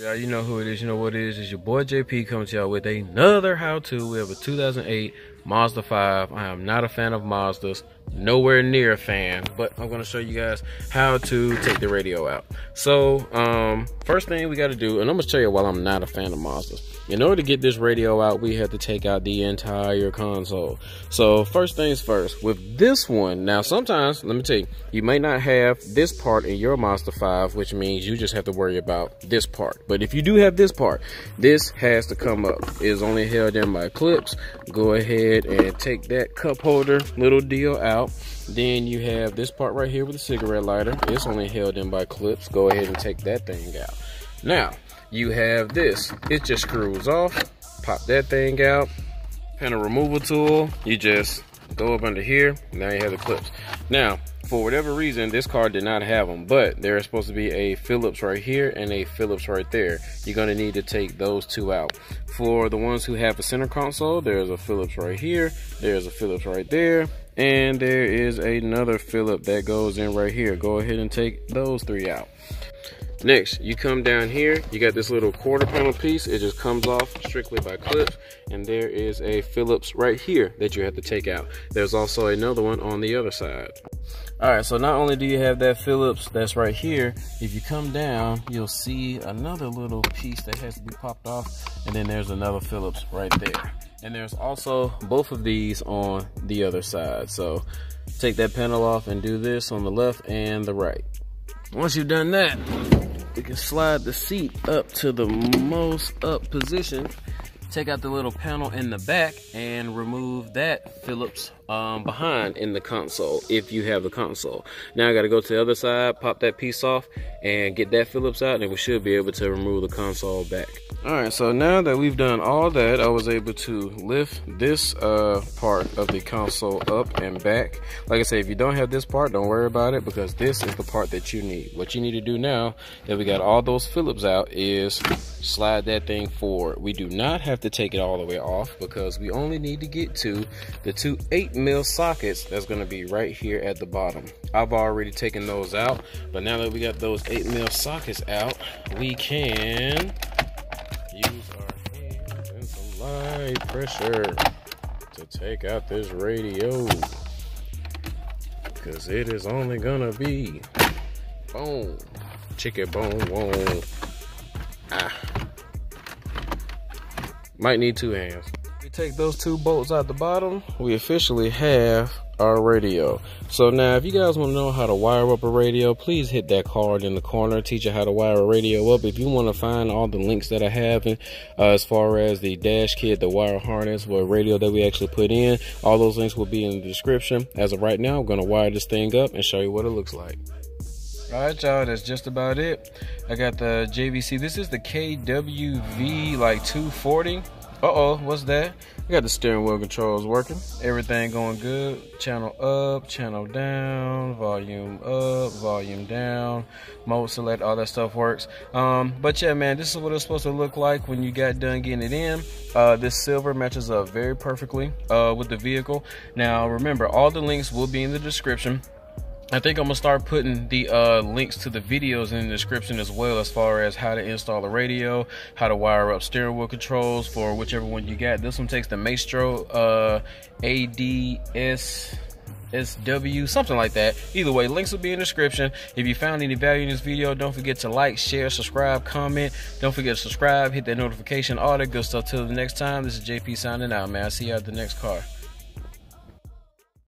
Y'all, you know who it is, you know what it is. It's your boy JP coming to y'all with another how-to. We have a 2008 Mazda 5. I am not a fan of Mazdas, nowhere near a fan, but I'm gonna show you guys how to take the radio out. So, first thing we gotta do, and I'm gonna show you why I'm not a fan of Mazdas. In order to get this radio out, we have to take out the entire console. So first things first, with this one, now sometimes, let me tell you, you may not have this part in your Mazda 5, which means you just have to worry about this part. But if you do have this part, this has to come up. It is only held in by clips. Go ahead and take that cup holder little deal out. Then you have this part right here with the cigarette lighter. It's only held in by clips. Go ahead and take that thing out. Now, you have this. It just screws off. Pop that thing out. Panel removal tool. You just go up under here. Now you have the clips. Now, for whatever reason, this car did not have them, but there's supposed to be a Phillips right here and a Phillips right there. You're going to need to take those two out. For the ones who have a center console, there's a Phillips right here. There's a Phillips right there. And there is another Phillips that goes in right here. Go ahead and take those three out. Next, you come down here, you got this little quarter panel piece. It just comes off strictly by clips, and there is a Phillips right here that you have to take out. There's also another one on the other side. All right, so not only do you have that Phillips that's right here, if you come down, you'll see another little piece that has to be popped off, and then there's another Phillips right there. And there's also both of these on the other side. So take that panel off and do this on the left and the right. Once you've done that, you can slide the seat up to the most up position. Take out the little panel in the back and remove that Phillips behind in the console, if you have the console. Now I got to go to the other side, pop that piece off, and get that Phillips out, and we should be able to remove the console back. All right, so now that we've done all that, I was able to lift this part of the console up and back. Like I said, if you don't have this part, don't worry about it, because this is the part that you need. What you need to do now that we got all those Phillips out is slide that thing forward. We do not have to take it all the way off, because we only need to get to the two 8mm sockets that's going to be right here at the bottom. I've already taken those out, but now that we got those 8mm sockets out, we can use our hands and some light pressure to take out this radio, because it is only gonna be boom, chicken bone, boom. Might need two hands. We take those two bolts out the bottom, we officially have our radio. So now if you guys want to know how to wire up a radio, please hit that card in the corner, teach you how to wire a radio up. If you want to find all the links that I have in, as far as the dash kit, the wire harness, what radio that we actually put in, all those links will be in the description. As of right now, I'm going to wire this thing up and show you what it looks like. Alright y'all, that's just about it. I got the JVC. This is the KWV like 240. Uh-oh, what's that? I got the steering wheel controls working. Everything going good. Channel up, channel down, volume up, volume down, mode select, all that stuff works. But yeah, man, this is what it's supposed to look like when you got done getting it in. This silver matches up very perfectly with the vehicle. Now, remember, all the links will be in the description. I think I'm gonna start putting the links to the videos in the description as well, as far as how to install a radio, how to wire up steering wheel controls for whichever one you got. This one takes the Maestro ADSSW, something like that. Either way, links will be in the description. If you found any value in this video, don't forget to like, share, subscribe, comment. Don't forget to subscribe, hit that notification, all that good stuff. Till the next time, this is JP signing out, man. I'll see you at the next car.